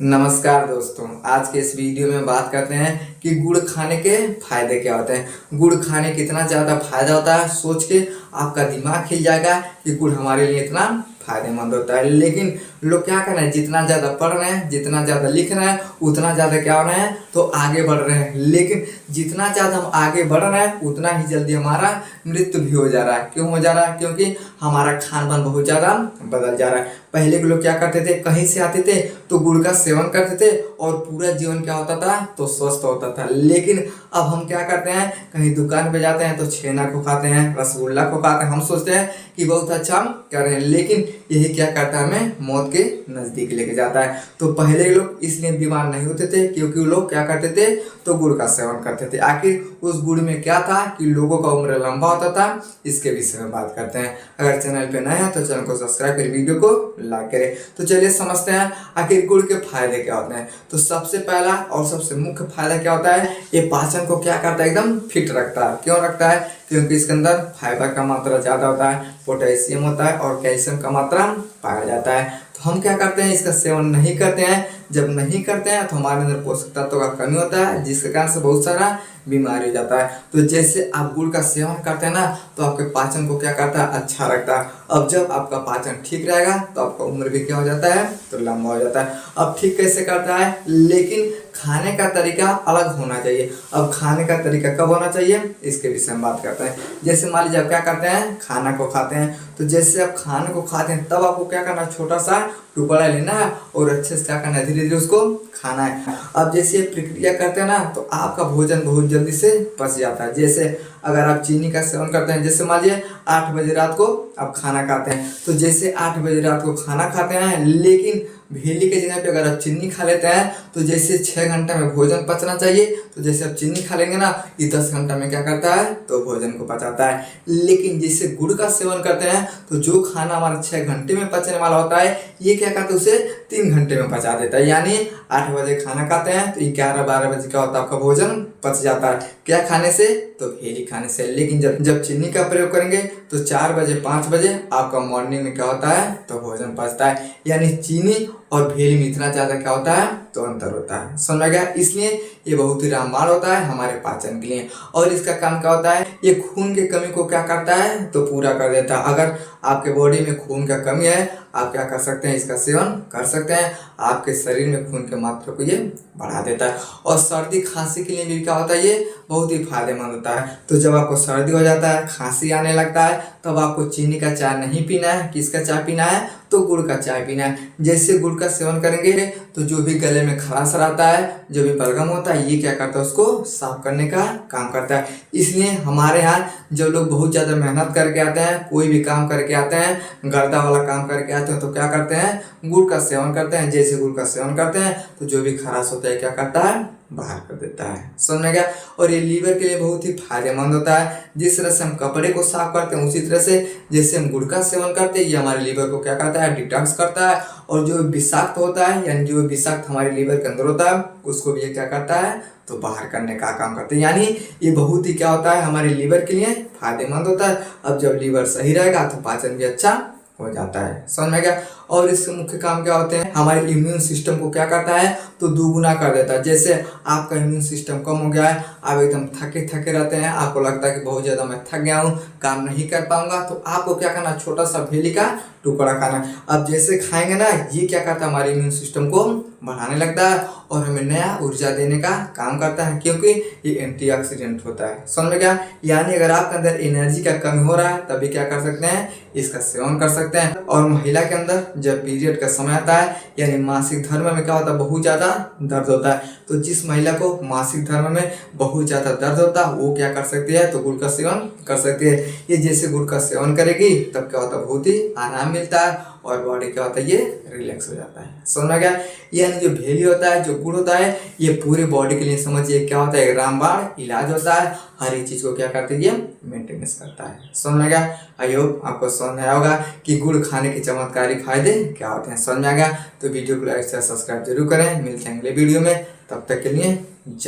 नमस्कार दोस्तों, आज के इस वीडियो में बात करते हैं कि गुड़ खाने के फायदे क्या होते हैं। गुड़ खाने कितना ज़्यादा फायदा होता है सोच के आपका दिमाग हिल जाएगा कि गुड़ हमारे लिए इतना फायदेमंद होता है। लेकिन लोग क्या कर रहे हैं, जितना ज़्यादा पढ़ रहे हैं, जितना ज़्यादा लिख रहे हैं, उतना ज़्यादा क्या हो रहे हैं तो आगे बढ़ रहे हैं। लेकिन जितना ज़्यादा हम आगे बढ़ रहे हैं उतना ही जल्दी हमारा मृत्यु भी हो जा रहा है। क्यों हो जा रहा है? क्योंकि हमारा खान पान बहुत ज़्यादा बदल जा रहा है। पहले के लोग क्या करते थे, कहीं से आते थे तो गुड़ का सेवन करते थे और पूरा जीवन क्या होता था तो स्वस्थ होता था। लेकिन अब हम क्या करते हैं, कहीं दुकान पे जाते हैं तो छेना को खाते हैं, रसगुल्ला को खाते हैं। हम सोचते हैं कि बहुत अच्छा हम कर रहे हैं, लेकिन यही क्या करता है, हमें मौत के नज़दीक लेके जाता है। तो पहले लोग इसलिए बीमार नहीं होते थे क्योंकि वो लोग क्या करते थे तो गुड़ का सेवन करते थे। आखिर उस गुड़ में क्या था कि लोगों का उम्र लंबा होता था, इसके विषय में बात करते हैं। अगर चैनल पे नए हैं तो चैनल को सब्सक्राइब कर वीडियो को लाइक करें। तो चलिए समझते हैं आखिर गुड़ के फायदे क्या होते हैं। तो सबसे पहला और सबसे मुख्य फायदा क्या होता है, ये पाचन को क्या करता है, एकदम फिट रखता है। क्यों रखता है? क्योंकि इसके अंदर फाइबर का मात्रा ज़्यादा होता है, पोटेशियम होता है और कैल्शियम का मात्रा पाया जाता है। तो हम क्या करते हैं, इसका सेवन नहीं करते हैं। जब नहीं करते हैं तो हमारे अंदर पोषक तत्वों का कमी होता है, जिसके कारण से बहुत सारा बीमारी हो जाता है। तो जैसे आप गुड़ का सेवन करते हैं ना तो आपके पाचन को क्या करता है, अच्छा रखता है। अब जब आपका पाचन ठीक रहेगा तो आपका उम्र भी क्या हो जाता है तो लंबा हो जाता है। अब ठीक कैसे करता है, लेकिन खाने का तरीका अलग होना चाहिए। अब खाने का तरीका कब होना चाहिए इसके विषय में बात करते हैं। जैसे मान लीजिए आप क्या करते हैं, खाना को खाते हैं, तो जैसे आप खाने को खाते हैं तब आपको क्या करना है, छोटा सा टुकड़ा लेना है और अच्छे से क्या करना है, धीरे धीरे उसको खाना है। अब जैसे प्रक्रिया करते हैं ना तो आपका भोजन बहुत जल्दी से पच जाता है। जैसे अगर आप चीनी का सेवन करते हैं, जैसे मान लीजिए 8 बजे रात को आप खाना खाते हैं, तो जैसे 8 बजे रात को खाना खाते हैं, लेकिन भेली के जगह पे अगर आप चीनी खा लेते हैं तो जैसे 6 घंटे में भोजन पचना चाहिए, तो जैसे आप चीनी खा लेंगे ना ये 10 घंटा में क्या करता है तो भोजन को पचाता है। लेकिन जैसे गुड़ का सेवन करते हैं तो जो खाना हमारा 6 घंटे में पचने वाला होता है, ये क्या करता है उसे 3 घंटे में पचा देता है। यानी 8 बजे खाना खाते हैं तो 11-12 बजे क्या होता है, आपका भोजन पच जाता है। क्या खाने से? तो भेली खाने से। लेकिन जब चीनी का प्रयोग करेंगे तो 4 बजे 5 बजे आपका मॉर्निंग में क्या होता है तो भोजन पचता है। यानी चीनी और भेली में इतना ज़्यादा क्या होता है तो अंतर होता है। समझ में गया? इसलिए ये बहुत ही रामबाण होता है हमारे पाचन के लिए। और इसका काम क्या होता है, ये खून की कमी को क्या करता है तो पूरा कर देता है। अगर आपके बॉडी में खून का कमी है, आप क्या कर सकते हैं, इसका सेवन कर सकते हैं। आपके शरीर में खून की मात्रा को ये बढ़ा देता है। और सर्दी खांसी के लिए भी क्या होता है, ये बहुत ही फायदेमंद होता है। तो जब आपको सर्दी हो जाता है, खांसी आने लगता है, तब आपको चीनी का चाय नहीं पीना है। किसका चाय पीना है तो गुड़ का चाय पीना है। जैसे गुड़ का सेवन करेंगे तो जो भी गले में खराश रहता है, जो भी बलगम होता है, ये क्या करता है उसको साफ करने का काम करता है। इसलिए हमारे यहाँ जो लोग बहुत ज़्यादा मेहनत करके आते हैं, कोई भी काम करके आते हैं, गर्दा वाला काम करके आते हैं, तो क्या करते हैं गुड़ का सेवन करते हैं। जैसे गुड़ का सेवन करते हैं तो जो भी खराश होता है क्या करता है बाहर कर देता है। समझ गया? और ये लीवर के लिए बहुत ही फायदेमंद होता है। जिस तरह से हम कपड़े को साफ करते हैं, उसी तरह से जैसे हम गुड़ का सेवन करते हैं, ये हमारे लीवर को क्या करता है डिटॉक्स करता है। और जो विषाक्त होता है, यानी जो विषाक्त हमारे लीवर के अंदर होता है, उसको भी ये क्या करता है तो बाहर करने का काम करते हैं। यानी ये बहुत ही क्या होता है हमारे लीवर के लिए फायदेमंद होता है। अब जब लीवर सही रहेगा तो पाचन भी अच्छा हो जाता है। समझ में गया? और इसके मुख्य काम क्या होते हैं, हमारे इम्यून सिस्टम को क्या करता है तो दुगुना कर देता है। जैसे आपका इम्यून सिस्टम कम हो गया है, आप एकदम थके थके रहते हैं, आपको लगता है कि बहुत ज़्यादा मैं थक गया हूँ, काम नहीं कर पाऊंगा, तो आपको क्या करना, छोटा सा भेली का टुकड़ा खाना। अब जैसे खाएंगे ना, ये क्या करता है हमारे इम्यून सिस्टम को बढ़ाने लगता है और हमें नया ऊर्जा देने का काम करता है, क्योंकि ये एंटीऑक्सीडेंट होता है। समझ में गया? यानी अगर आपके अंदर एनर्जी का कमी हो रहा है तभी क्या कर सकते हैं, इसका सेवन कर सकते हैं। और महिला के अंदर जब पीरियड का समय आता है, यानी मासिक धर्म में क्या होता है बहुत ज़्यादा दर्द होता है, तो जिस महिला को मासिक धर्म में बहुत ज़्यादा दर्द होता है वो क्या कर सकती है तो गुड़ का सेवन कर सकती है। ये जैसे गुड़ का सेवन करेगी तब क्या होता है बहुत ही आराम मिलता है और बॉडी क्या होता है ये रिलैक्स हो जाता है। समझ में गया? यानी जो भेली होता है, जो गुड़ होता है, ये पूरे बॉडी के लिए समझिए क्या होता है, एक रामबाण इलाज होता है। हर एक चीज़ को क्या करती है ये मेंटेनेंस करता है। समझ में गया? आई होप आपको समझ में आया होगा कि गुड़ खाने के चमत्कारी फायदे क्या होते हैं। समझ में आ गया? तो वीडियो को लाइक से सब्सक्राइब जरूर करें। मिलते हैं अगले वीडियो में, तब तक के लिए जय।